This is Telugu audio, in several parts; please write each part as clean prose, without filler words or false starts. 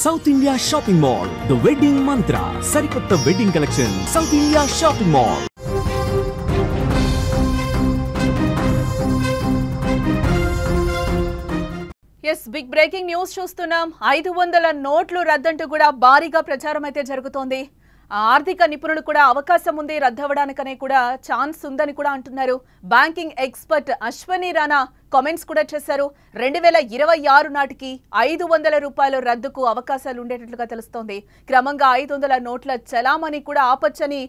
South India shopping mall the wedding మంత్ర సరికొత్త wedding collection South India shopping mall. Yes big breaking news చూస్తున్నాం. 500 నోట్లు రద్దంటూ కూడా భారీగా ప్రచారం అయితే జరుగుతోంది. ఆర్థిక నిపుణులు కూడా అవకాశం ఉంది రద్దవడానికనే కూడా ఛాన్స్ ఉందని కూడా అంటున్నారు. Banking expert Ashwini Rana comments కూడా చేశారు. 2026 నాటికి 500 రూపాయల రద్దుకు అవకాశాలు ఉండేటట్లుగా తెలుస్తోంది. క్రమంగా 500 నోట్ల చలామణి కూడా ఆపొచ్చని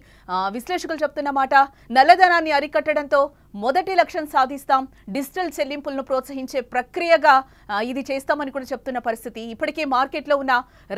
విశ్లేషకులు చెప్తున్నమాట. నల్లధనాన్ని అరికట్టడంతో మొదటి లక్ష్యం సాధిస్తాం, డిజిటల్ చెల్లింపులను ప్రోత్సహించే ప్రక్రియగా ఇది చేస్తామని కూడా చెప్తున్న పరిస్థితి. ఇప్పటికే మార్కెట్లో ఉన్న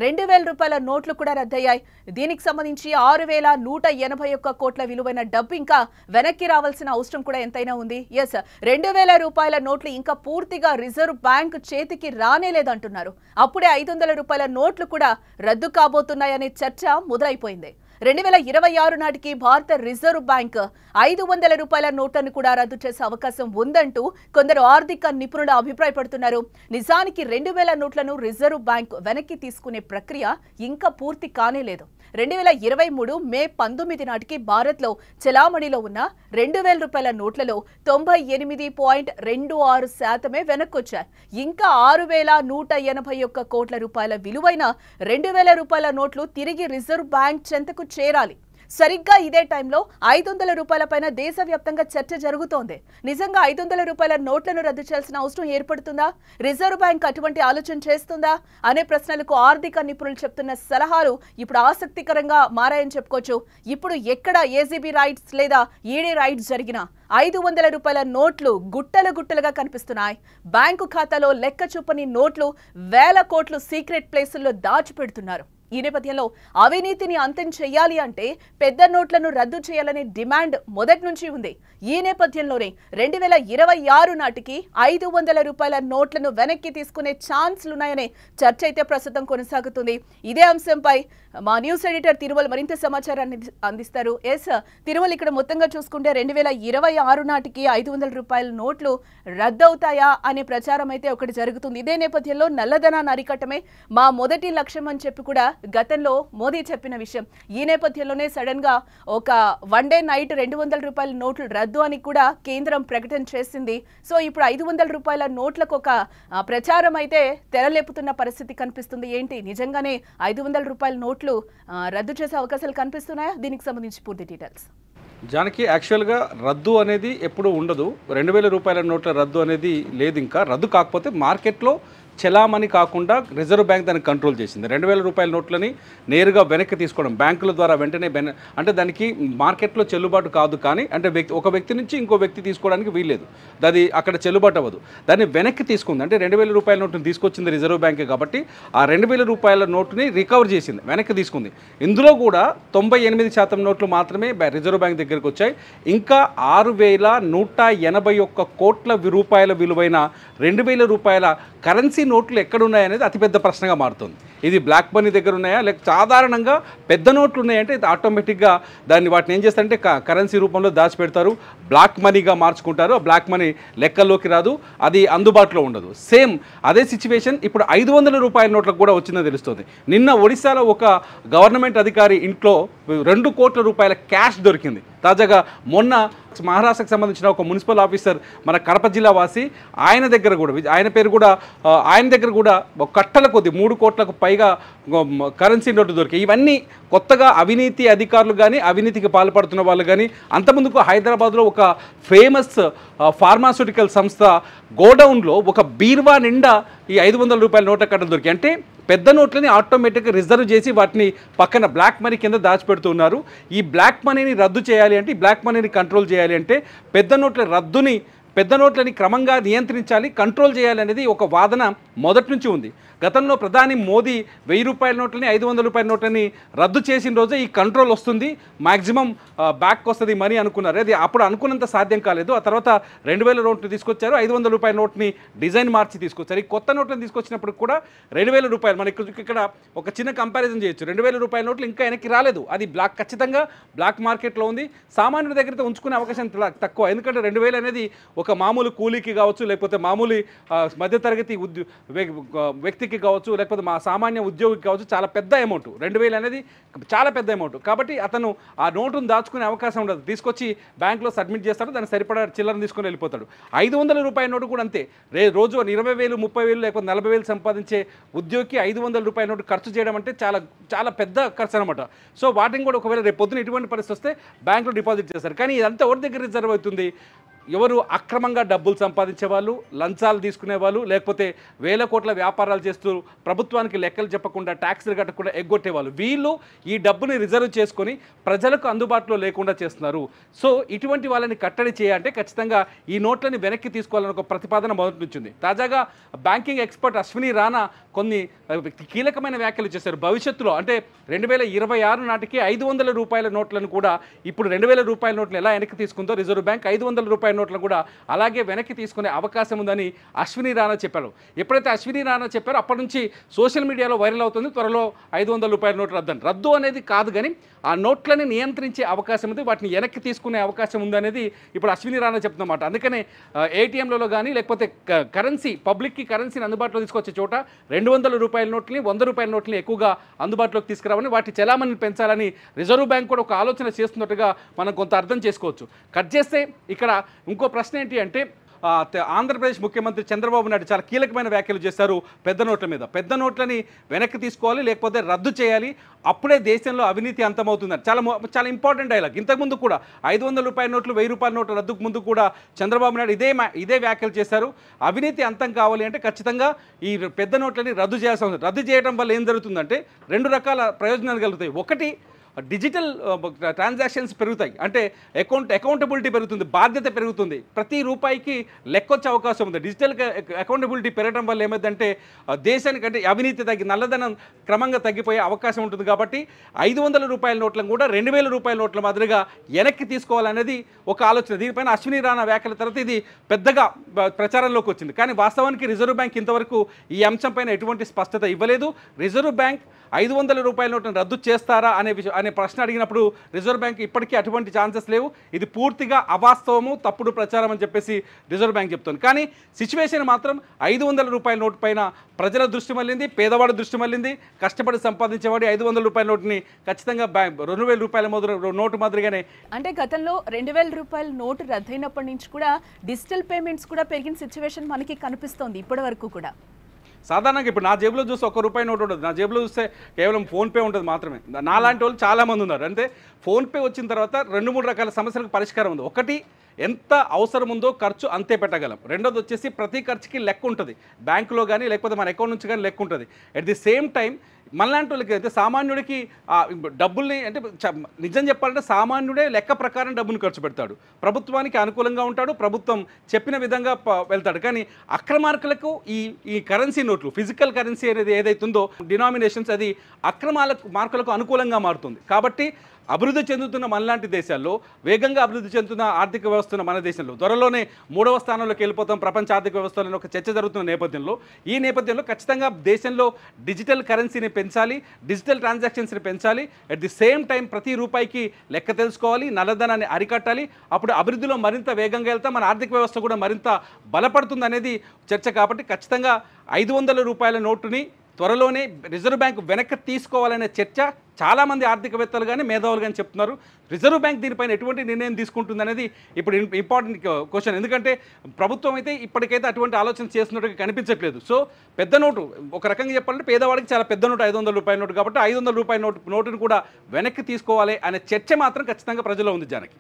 2000 రూపాయల నోట్లు కూడా రద్దయ్యాయి. దీనికి సంబంధించి 6181 కోట్ల విలువైన డబ్బు ఇంకా వెనక్కి రావాల్సిన అవసరం కూడా ఎంతైనా ఉంది. ఎస్ 2000 రూపాయల నోట్లు ఇంకా పూర్తిగా రిజర్వ్ బ్యాంక్ చేతికి రానేలేదంటున్నారు. అప్పుడే 500 రూపాయల నోట్లు కూడా రద్దు కాబోతున్నాయనే చర్చ మొదలైపోయింది. 2026 నాటికి భారత రిజర్వ్ బ్యాంక్ 500 రూపాయల నోట్లను కూడా రద్దు చేసే అవకాశం ఉందంటూ కొందరు ఆర్థిక నిపుణులు అభిప్రాయపడుతున్నారు. నిజానికి 2000 నోట్లను రిజర్వ్ బ్యాంక్ వెనక్కి తీసుకునే ప్రక్రియ ఇంకా పూర్తి కానేలేదు. 2023 మే 19 నాటికి భారత్లో చలామణిలో ఉన్న 2000 రూపాయల నోట్లలో 98.26% వెనక్కొచ్చాయి. ఇంకా 6181 కోట్ల రూపాయల విలువైన 2000 రూపాయల నోట్లు తిరిగి రిజర్వ్ బ్యాంక్ చెంతకు చేరాలి. సరిగ్గా ఇదే టైంలో 500 రూపాయల పైన దేశవ్యాప్తంగా చర్చ జరుగుతోంది. నిజంగా 500 రూపాయల నోట్లను రద్దు చేయాల్సిన అవసరం ఏర్పడుతుందా? రిజర్వ్ బ్యాంక్ అటువంటి ఆలోచన చేస్తుందా అనే ప్రశ్నలకు ఆర్థిక నిపుణులు చెప్తున్న సలహాలు ఇప్పుడు ఆసక్తికరంగా మారాయని చెప్పుకోవచ్చు. ఇప్పుడు ఎక్కడ ఏసీబీ రైడ్స్ లేదా ఈడీ రైడ్స్ జరిగినా 500 రూపాయల నోట్లు గుట్టలుగా కనిపిస్తున్నాయి. బ్యాంకు ఖాతాలో లెక్క చూపని నోట్లు వేల కోట్లు సీక్రెట్ ప్లేసుల్లో దాచిపెడుతున్నారు. ఈ నేపథ్యంలో అవినీతిని అంతం చేయాలి అంటే పెద్ద నోట్లను రద్దు చేయాలనే డిమాండ్ మొదటి నుంచి ఉంది. ఈ నేపథ్యంలోనే 2026 నాటికి 500 రూపాయల నోట్లను వెనక్కి తీసుకునే ఛాన్స్లున్నాయనే చర్చ అయితే ప్రస్తుతం కొనసాగుతుంది. ఇదే అంశంపై మా న్యూస్ ఎడిటర్ తిరుమల మరింత సమాచారాన్ని అందిస్తారు. ఎస్ తిరుమల, ఇక్కడ మొత్తంగా చూసుకుంటే 2026 నాటికి 500 రూపాయల నోట్లు రద్దవుతాయా అనే ప్రచారం అయితే ఒకటి జరుగుతుంది. ఇదే నేపథ్యంలో నల్లధనాన్ని అరికట్టమే మా మొదటి లక్ష్యం అని చెప్పి కూడా గతంలో మోదీ చెప్పిన విషయం. ఈ నేపథ్యంలోనే సడన్ గా ఒక వన్ డే నైట్ 200 రూపాయల నోట్లు రద్దు అని కూడా కేంద్రం ప్రకటన చేసింది. సో ఇప్పుడు 500 రూపాయల నోట్లకు ఒక ప్రచారం అయితే తెరలేపుతున్న పరిస్థితి కనిపిస్తుంది. ఏంటి నిజంగానే 500 రూపాయల నోట్లు రద్దు చేసే అవకాశాలు కనిపిస్తున్నాయా? దీనికి సంబంధించి పూర్తి డీటెయిల్స్. జానకి, యాక్చువల్గా రద్దు అనేది ఎప్పుడు ఉండదు. 2000 రూపాయల నోట్ల రద్దు అనేది లేదు. ఇంకా రద్దు కాకపోతే మార్కెట్లో చలామణి కాకుండా రిజర్వ్ బ్యాంక్ దాన్ని కంట్రోల్ చేసింది. 2000 రూపాయల నోట్లని నేరుగా వెనక్కి తీసుకోవడం బ్యాంకుల ద్వారా వెంటనే అంటే దానికి మార్కెట్లో చెల్లుబాటు కాదు. కానీ అంటే ఒక వ్యక్తి నుంచి ఇంకో వ్యక్తి తీసుకోవడానికి వీల్లేదు. అది అక్కడ చెల్లుబాటు అవ్వదు. దాన్ని వెనక్కి తీసుకుంది. అంటే 2000 రూపాయల నోటుని తీసుకొచ్చింది రిజర్వ్ బ్యాంకే కాబట్టి ఆ 2000 రూపాయల నోటుని రికవర్ చేసింది, వెనక్కి తీసుకుంది. ఇందులో కూడా 98% నోట్లు మాత్రమే రిజర్వ్ బ్యాంక్ దగ్గరికి వచ్చాయి. ఇంకా 6181 కోట్ల రూపాయల విలువైన 2000 రూపాయల కరెన్సీ నోట్లు ఎక్కడున్నాయనేది అతిపెద్ద ప్రశ్నగా మారుతుంది. ఇది బ్లాక్ మనీ దగ్గర ఉన్నాయా, లేక సాధారణంగా పెద్ద నోట్లు ఉన్నాయంటే ఇది ఆటోమేటిక్గా వాటిని ఏం చేస్తారంటే కరెన్సీ రూపంలో దాచిపెడతారు, బ్లాక్ మనీగా మార్చుకుంటారు. ఆ బ్లాక్ మనీ లెక్కల్లోకి రాదు, అది అందుబాటులో ఉండదు. సేమ్ అదే సిచ్యువేషన్ ఇప్పుడు 500 రూపాయల నోట్లకు కూడా వచ్చిందని తెలుస్తుంది. నిన్న ఒడిశాలో ఒక గవర్నమెంట్ అధికారి ఇంట్లో 2 కోట్ల రూపాయల క్యాష్ దొరికింది. తాజాగా మొన్న మహారాష్ట్రకు సంబంధించిన ఒక మున్సిపల్ ఆఫీసర్ మన కడప జిల్లా వాసి ఆయన దగ్గర కూడా ఆయన దగ్గర కూడా కట్టల కొద్ది 3 కోట్లకు పైగా కరెన్సీ నోటు దొరికాయి. ఇవన్నీ కొత్తగా అవినీతి అధికారులు కానీ అవినీతికి పాల్పడుతున్న వాళ్ళు కానీ అంతకుముందుకు హైదరాబాద్లో ఒక ఫేమస్ ఫార్మాస్యూటికల్ సంస్థ గోడౌన్లో ఒక బీర్వా నిండా ఈ 500 రూపాయల నోట్ల కట్టలు దొరికాయి. అంటే పెద్ద నోట్లని ఆటోమేటిక్గా రిజర్వ్ చేసి వాటిని పక్కన బ్లాక్ మనీ కింద దాచిపెడుతున్నారు. ఈ బ్లాక్ మనీని రద్దు చేయాలి అంటే, ఈ బ్లాక్ మనీని కంట్రోల్ చేయాలి అంటే పెద్ద నోట్లని క్రమంగా నియంత్రించాలి, కంట్రోల్ చేయాలి అనేది ఒక వాదన మొదటి నుంచి ఉంది. గతంలో ప్రధాని మోదీ 1000 రూపాయల నోట్లని 500 రూపాయల నోట్లని రద్దు చేసిన రోజే ఈ కంట్రోల్ వస్తుంది, మ్యాక్సిమం బ్యాక్ వస్తుంది మనీ అనుకున్నారు. అది అప్పుడు అనుకున్నంత సాధ్యం కాలేదు. ఆ తర్వాత 2000 నోట్లు తీసుకొచ్చారు, 500 రూపాయల నోట్ని డిజైన్ మార్చి తీసుకొచ్చారు. ఈ కొత్త నోట్లను తీసుకొచ్చినప్పుడు కూడా 2000 రూపాయలు మనకి ఇక్కడ ఒక చిన్న కంపారిజన్ చేయొచ్చు. 2000 రూపాయల నోట్లు ఇంకా వెనక్కి రాలేదు, అది ఖచ్చితంగా బ్లాక్ మార్కెట్లో ఉంది. సామాన్యుడి దగ్గర ఉంచుకునే అవకాశం తక్కువ, ఎందుకంటే 2000 అనేది ఒక మామూలు కూలీకి కావచ్చు, లేకపోతే మామూలు మధ్యతరగతి వ్యక్తికి రైతుకి కావచ్చు, లేకపోతే మా సామాన్య ఉద్యోగికి కావచ్చు చాలా పెద్ద అమౌంట్. 2000 అనేది చాలా పెద్ద అమౌంట్. కాబట్టి అతను ఆ నోటును దాచుకునే అవకాశం ఉండదు. తీసుకొచ్చి బ్యాంక్లో సబ్మిట్ చేస్తాడు, దాన్ని సరిపడా చిల్లర తీసుకొని వెళ్ళిపోతాడు. 500 రూపాయల నోటు కూడా అంతే. రోజు 20,000, 30,000 లేకపోతే 40,000 సంపాదించే ఉద్యోగికి 500 రూపాయల నోటు ఖర్చు చేయడం అంటే చాలా చాలా పెద్ద ఖర్చు అనమాట. సో వాటిని కూడా ఒకవేళ రేపు పొద్దున ఇటువంటి పరిస్థితి వస్తే బ్యాంకులో డిపాజిట్ చేస్తారు. కానీ ఇదంతా ఎవరి దగ్గర రిజర్వ్ అవుతుంది? ఎవరు అక్రమంగా డబ్బులు సంపాదించే వాళ్ళు, లంచాలు తీసుకునే వాళ్ళు, లేకపోతే వేల కోట్ల వ్యాపారాలు చేస్తూ ప్రభుత్వానికి లెక్కలు చెప్పకుండా ట్యాక్సులు కట్టకుండా ఎగ్గొట్టేవాళ్ళు, వీళ్ళు ఈ డబ్బుని రిజర్వ్ చేసుకొని ప్రజలకు అందుబాటులో లేకుండా చేస్తున్నారు. సో ఇటువంటి వాళ్ళని కట్టడి చేయాలంటే ఖచ్చితంగా ఈ నోట్లని వెనక్కి తీసుకోవాలని ఒక ప్రతిపాదన మొదటి నుంచి ఉంది. తాజాగా బ్యాంకింగ్ ఎక్స్పర్ట్ అశ్విని రాణా కొన్ని కీలకమైన వ్యాఖ్యలు చేశారు. భవిష్యత్తులో అంటే 2026 నాటికి 500 రూపాయల నోట్లను కూడా ఇప్పుడు 2000 రూపాయల నోట్లు ఎలా వెనక్కి తీసుకుందో రిజర్వ్ బ్యాంక్ 500 రూపాయల నోట్లను కూడా అలాగే వెనక్కి తీసుకునే అవకాశం ఉందని అశ్విని రాణా చెప్పారు. ఎప్పుడైతే అశ్విని రాణా చెప్పారో అప్పటి నుంచి సోషల్ మీడియాలో వైరల్ అవుతుంది, త్వరలో 500 రూపాయల నోట్లు రద్దు అనేది కాదు, కానీ ఆ నోట్లని నియంత్రించే అవకాశం ఉంది, వాటిని వెనక్కి తీసుకునే అవకాశం ఉందనేది ఇప్పుడు అశ్విని రాణా చెప్తున్నమాట. అందుకనే ఏటీఎంలలో కానీ లేకపోతే కరెన్సీ పబ్లిక్కి కరెన్సీని అందుబాటులో తీసుకొచ్చే చోట 200 రూపాయల నోట్లని 100 రూపాయల నోట్లని ఎక్కువగా అందుబాటులోకి తీసుకురావని, వాటి చలామణిని పెంచాలని రిజర్వ్ బ్యాంక్ కూడా ఒక ఆలోచన చేస్తున్నట్టుగా మనం కొంత అర్థం చేసుకోవచ్చు. కట్ చేస్తే ఇక్కడ ఇంకో ప్రశ్న ఏంటి అంటే ఆంధ్రప్రదేశ్ ముఖ్యమంత్రి చంద్రబాబు నాయుడు చాలా కీలకమైన వ్యాఖ్యలు చేశారు పెద్ద నోట్ల మీద. పెద్ద నోట్లని వెనక్కి తీసుకోవాలి, లేకపోతే రద్దు చేయాలి, అప్పుడే దేశంలో అవినీతి అంతమవుతుందని చాలా ఇంపార్టెంట్ డైలాగ్. ఇంతకుముందు కూడా 500 రూపాయల నోట్లు 1000 రూపాయల నోట్లు రద్దుకు ముందు కూడా చంద్రబాబు నాయుడు ఇదే వ్యాఖ్యలు చేశారు. అవినీతి అంతం కావాలి అంటే ఖచ్చితంగా ఈ పెద్ద నోట్లని రద్దు చేయాల్సి ఉంది. రద్దు చేయడం వల్ల ఏం జరుగుతుందంటే 2 రకాల ప్రయోజనాలు కలుగుతాయి. ఒకటి, డిజిటల్ ట్రాన్సాక్షన్స్ పెరుగుతాయి, అంటే అకౌంటబిలిటీ పెరుగుతుంది, బాధ్యత పెరుగుతుంది, ప్రతి రూపాయికి లెక్కొచ్చే అవకాశం ఉంది. డిజిటల్ అకౌంటబిలిటీ పెరగడం వల్ల ఏమైందంటే దేశానికంటే అవినీతి నల్లధనం క్రమంగా తగ్గిపోయే అవకాశం ఉంటుంది. కాబట్టి 500 రూపాయల నోట్లను కూడా 2000 రూపాయల నోట్ల మాదిరిగా వెనక్కి తీసుకోవాలనేది ఒక ఆలోచన. దీనిపైన అశ్విని రాణా వ్యాఖ్యల తర్వాత ఇది పెద్దగా ప్రచారంలోకి వచ్చింది. కానీ వాస్తవానికి రిజర్వ్ బ్యాంక్ ఇంతవరకు ఈ అంశంపైన ఎటువంటి స్పష్టత ఇవ్వలేదు. రిజర్వ్ బ్యాంక్ 500 రూపాయల నోట్లను రద్దు చేస్తారా అనే ప్రశ్న అడిగినప్పుడు రిజర్వ్ బ్యాంక్ ఇప్పటికీ అటువంటి ఛాన్సెస్ లేవు, ఇది పూర్తిగా అవాస్తవము, తప్పుడు ప్రచారం అని చెప్పేసి రిజర్వ్ బ్యాంక్ చెప్తుంది. కానీ సిచ్యువేషన్ మాత్రం 500 రూపాయల నోటు పైన ప్రజల దృష్టి మళ్ళింది, పేదవాడి దృష్టి మళ్ళింది. కష్టపడి సంపాదించేవాడి 500 రూపాయల నోటుని ఖచ్చితంగా 2000 రూపాయల నోటు మాదిరిగానే. అంటే గతంలో 2000 రూపాయల నోటు రద్దయినప్పటి నుంచి కూడా డిజిటల్ పేమెంట్స్ కూడా పెరిగిన సిచ్యువేషన్ మనకి కనిపిస్తోంది ఇప్పటి వరకు కూడా. సాధారణంగా ఇప్పుడు నా జేబులో చూస్తే ₹1 నోటు ఉండదు, నా జేబులో చూస్తే కేవలం ఫోన్పే ఉంటుంది మాత్రమే. నాలాంటి వాళ్ళు చాలామంది ఉన్నారు. అంటే ఫోన్పే వచ్చిన తర్వాత 2-3 రకాల సమస్యలకు పరిష్కారం ఉంది. ఒకటి, ఎంత అవసరం ఉందో ఖర్చు అంతే పెట్టగలం. రెండోది వచ్చేసి ప్రతి ఖర్చుకి లెక్క ఉంటుంది, బ్యాంకులో కానీ లేకపోతే మన అకౌంట్ నుంచి కానీ లెక్క ఉంటుంది. అట్ ది సేమ్ టైం మనలాంటి వాళ్ళకి అయితే సామాన్యుడికి డబ్బుల్ని అంటే నిజం చెప్పాలంటే సామాన్యుడే లెక్క ప్రకారం డబ్బును ఖర్చు పెడతాడు, ప్రభుత్వానికి అనుకూలంగా ఉంటాడు, ప్రభుత్వం చెప్పిన విధంగా వెళ్తాడు. కానీ అక్రమార్కులకు ఈ కరెన్సీ నోట్లు, ఫిజికల్ కరెన్సీ అనేది ఏదైతుందో డినామినేషన్స్, అది మార్కులకు అనుకూలంగా మారుతుంది. కాబట్టి అభివృద్ధి చెందుతున్న మనలాంటి దేశాల్లో, వేగంగా అభివృద్ధి చెందుతున్న ఆర్థిక వ్యవస్థ ఉన్న మన దేశంలో త్వరలోనే 3వ స్థానంలోకి వెళ్ళిపోతాం ప్రపంచ ఆర్థిక వ్యవస్థలో ఒక చర్చ జరుగుతున్న నేపథ్యంలో ఖచ్చితంగా దేశంలో డిజిటల్ కరెన్సీని పెంచాలి, డిజిటల్ ట్రాన్సాక్షన్స్ని పెంచాలి. అట్ ది సేమ్ టైం ప్రతి రూపాయికి లెక్క తెలుసుకోవాలి, నల్లధనాన్ని అరికట్టాలి. అప్పుడు అభివృద్ధిలో మరింత వేగంగా వెళ్తాం, మన ఆర్థిక వ్యవస్థ కూడా మరింత బలపడుతుంది అనేది చర్చ. కాబట్టి ఖచ్చితంగా 500 రూపాయల నోటుని త్వరలోనే రిజర్వ్ బ్యాంక్ వెనక్కి తీసుకోవాలనే చర్చ చాలామంది ఆర్థికవేత్తలు కానీ మేధావులు కానీ చెప్తున్నారు. రిజర్వ్ బ్యాంక్ దీనిపైన ఎటువంటి నిర్ణయం తీసుకుంటుంది అనేది ఇప్పుడు ఇంపార్టెంట్ క్వశ్చన్. ఎందుకంటే ప్రభుత్వం అయితే ఇప్పటికైతే అటువంటి ఆలోచన చేస్తున్నట్టుగా కనిపించట్లేదు. సో పెద్ద నోటు ఒక రకంగా చెప్పాలంటే పేదవాడికి చాలా పెద్ద నోటు 500 రూపాయల నోటు, కాబట్టి 500 రూపాయల నోటును కూడా వెనక్కి తీసుకోవాలి అనే చర్చ మాత్రం ఖచ్చితంగా ప్రజల్లో ఉంది. జానకి,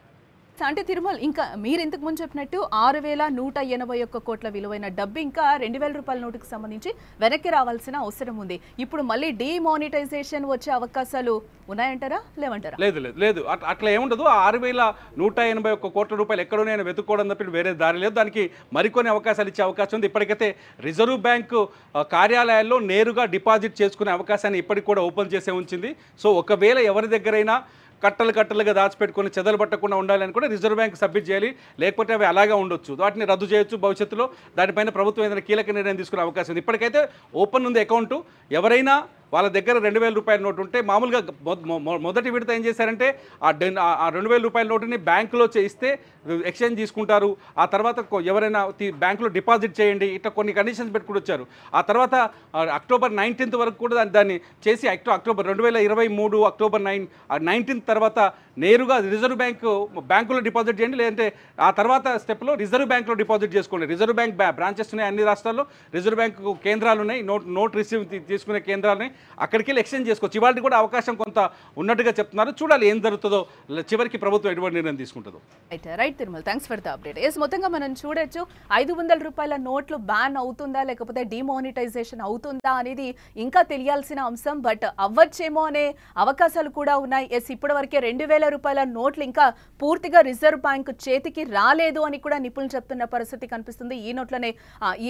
అంటే తిరుమల, ఇంకా మీరు ఇంతకు ముందు చెప్పినట్టు 6,181 కోట్ల విలువైన డబ్బు ఇంకా 2000 రూపాయల నోటుకు సంబంధించి వెనక్కి రావాల్సిన అవసరం ఉంది. ఇప్పుడు మళ్ళీ డిమానిటైజేషన్ వచ్చే అవకాశాలు ఉన్నాయంటారా, లేవంటారా? లేదు, అట్లా ఏముండదు. 6,181 కోట్ల రూపాయలు ఎక్కడోనైనా వెతుక్కోవడం తప్పి వేరే దారి లేదు. దానికి మరికొన్ని అవకాశాలు ఇచ్చే అవకాశం ఉంది. ఇప్పటికైతే రిజర్వ్ బ్యాంకు కార్యాలయాల్లో నేరుగా డిపాజిట్ చేసుకునే అవకాశాన్ని ఇప్పటికి కూడా ఓపెన్ చేసే ఉంచింది. సో ఒకవేళ ఎవరి దగ్గరైనా కట్టలుగా దాచిపెట్టుకొని చెదలు పట్టకుండా ఉండాలని కూడా రిజర్వ్ బ్యాంక్ సబ్మిట్ చేయాలి, లేకపోతే అవి అలాగా ఉండొచ్చు, వాటిని రద్దు చేయొచ్చు భవిష్యత్తులో. దానిపైన ప్రభుత్వం ఏదైనా కీలక నిర్ణయం తీసుకునే అవకాశం ఉంది. ఇప్పటికైతే ఓపెన్ ఉంది అకౌంటు, ఎవరైనా వాళ్ళ దగ్గర 2000 రూపాయల నోటు ఉంటే మామూలుగా మొదటి విడత ఏం చేశారంటే ఆ 2000 రూపాయల నోటుని బ్యాంకులో చేయిస్తే ఎక్స్చేంజ్ తీసుకుంటారు. ఆ తర్వాత ఎవరైనా బ్యాంకులో డిపాజిట్ చేయండి, ఇట్లా కొన్ని కండిషన్స్ పెట్టుకుని వచ్చారు. ఆ తర్వాత అక్టోబర్ 19th వరకు కూడా దాన్ని చేసి అక్టోబర్ 2023 అక్టోబర్ 19th తర్వాత నేరుగా రిజర్వ్ బ్యాంకులో డిపాజిట్ చేయండి, లేదంటే ఆ తర్వాత స్టెప్లో రిజర్వ్ బ్యాంకులో డిపాజిట్ చేసుకోండి. రిజర్వ్ బ్యాంక్ బ్రాంచెస్ ఉన్నాయి అన్ని రాష్ట్రాల్లో, రిజర్వ్ బ్యాంకు కేంద్రాలు ఉన్నాయి, నోట్ రిసీవ్ తీసుకునే కేంద్రాలు ఉన్నాయి, అక్కడికి వెళ్ళి ఎక్స్చేంజ్ చేసుకోవచ్చు. ఇవాళ కూడా అవకాశం కొంత ఉన్నట్టుగా చెప్తున్నారు. చూడాలి ఏం జరుగుతుందో, చివరికి ప్రభుత్వం ఎటువంటి నిర్ణయం తీసుకుంటుందో. Right Tirumala, thanks for the update. Yes, మొత్తంగా మనం చూడొచ్చు 500 రూపాయల నోట్లు బ్యాన్ అవుతుందా లేకపోతే డిమానిటైజేషన్ అవుతుందా అనేది ఇంకా తెలియాల్సిన అంశం. బట్ అవ్వచ్చేమో అనే అవకాశాలు కూడా ఉన్నాయి. ఎస్, ఇప్పటివరకే 2000 రూపాయల నోట్లు ఇంకా పూర్తిగా రిజర్వ్ బ్యాంక్ చేతికి రాలేదు అని కూడా నిపుణులు చెప్తున్న పరిస్థితి కనిపిస్తుంది.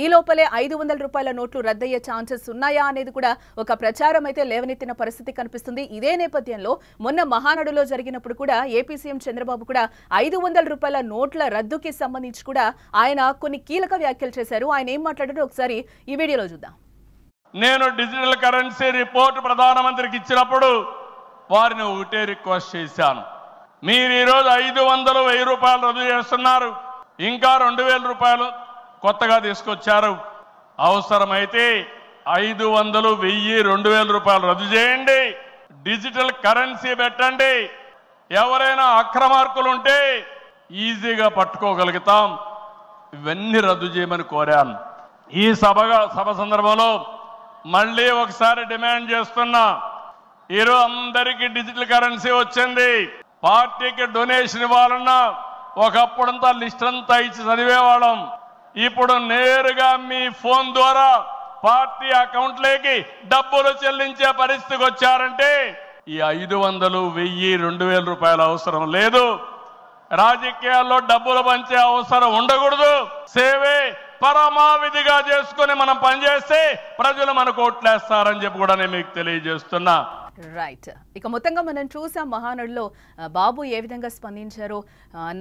ఈ లోపలే 500 రూపాయల నోట్లు రద్దయ్యే ఛాన్సెస్ ఉన్నాయా అనేది కూడా ఒక ప్రచారం అయితే లేవనెత్తిన పరిస్థితి కనిపిస్తుంది. ఇదే నేపథ్యంలో మొన్న మహానాడులో జరిగినప్పుడు కూడా ఏపీ సీఎం చంద్రబాబు కూడా 500 రూపాయల నోట్ల రద్దుకి సంబంధించి కూడా ఆయన కొన్ని కీలక వ్యాఖ్యలు చేశారు. ఆయన ఏం మాట్లాడారో ఒకసారి ఈ వీడియోలో చూద్దాం. నేను డిజిటల్ కరెన్సీ రిపోర్ట్ ప్రధానమంత్రికి ఇచ్చినప్పుడు వారిని ఒకటే రిక్వెస్ట్ చేశాను, మీరు ఈరోజు 500, 1000 రూపాయలు రద్దు చేస్తున్నారు, ఇంకా 2000 రూపాయలు కొత్తగా తీసుకొచ్చారు. అవసరమైతే 500, 1000, 2000 రూపాయలు రద్దు చేయండి, డిజిటల్ కరెన్సీ పెట్టండి. ఎవరైనా అక్రమార్కులు ఉంటే ఈజీగా పట్టుకోగలుగుతాం. ఇవన్నీ రద్దు చేయమని కోరాను. ఈ సభ సందర్భంలో మళ్ళీ ఒకసారి డిమాండ్ చేస్తున్నా, ఈరోజు అందరికీ డిజిటల్ కరెన్సీ వచ్చింది. పార్టీకి డొనేషన్ ఇవ్వాలన్నా ఒకప్పుడంతా లిస్ట్ అంతా ఇచ్చి చదివేవాళ్ళం. ఇప్పుడు నేరుగా మీ ఫోన్ ద్వారా పార్టీ అకౌంట్లోకి డబ్బులు చెల్లించే పరిస్థితికి వచ్చారంటే ఈ 500, 1000, 2000 రూపాయల అవసరం లేదు. రాజకీయాల్లో డబ్బులు పంచే అవసరం ఉండకూడదు. సేవే పరమావిధిగా చేసుకుని మనం పనిచేస్తే ప్రజలు మనకు ఓట్లేస్తారని చెప్పి కూడా నేను మీకు తెలియజేస్తున్నా. రైట్, ఇక మొత్తంగా మనం చూసాం మహానాడులో బాబు ఏ విధంగా స్పందించారో.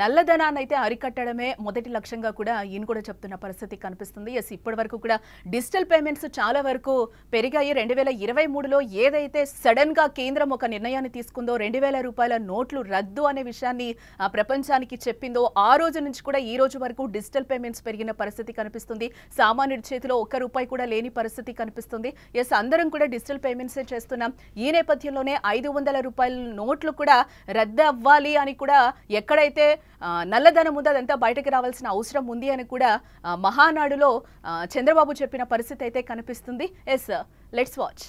నల్లధనాన్ని అయితే అరికట్టడమే మొదటి లక్ష్యంగా కూడా ఈయన కూడా చెప్తున్న పరిస్థితి కనిపిస్తుంది. ఎస్, ఇప్పటి వరకు కూడా డిజిటల్ పేమెంట్స్ చాలా వరకు పెరిగాయి. 2023లో ఏదైతే సడన్ గా కేంద్రం ఒక నిర్ణయాన్ని తీసుకుందో 2000 రూపాయల నోట్లు రద్దు అనే విషయాన్ని ప్రపంచానికి చెప్పిందో ఆ రోజు నుంచి కూడా ఈ రోజు వరకు డిజిటల్ పేమెంట్స్ పెరిగిన పరిస్థితి కనిపిస్తుంది. సామాన్యుడి చేతిలో ₹1 కూడా లేని పరిస్థితి కనిపిస్తుంది. ఎస్, అందరం కూడా డిజిటల్ పేమెంట్సే చేస్తున్నాం. ఈ నేపథ్యంలోనే 500 రూపాయల నోట్లు కూడా రద్దు అవ్వాలి అని కూడా, ఎక్కడైతే నల్లధనం ఉందో అదంతా బయటకు రావాల్సిన అవసరం ఉంది అని కూడా మహానాడులో చంద్రబాబు చెప్పిన పరిస్థితి అయితే కనిపిస్తుంది. Yes, let's watch.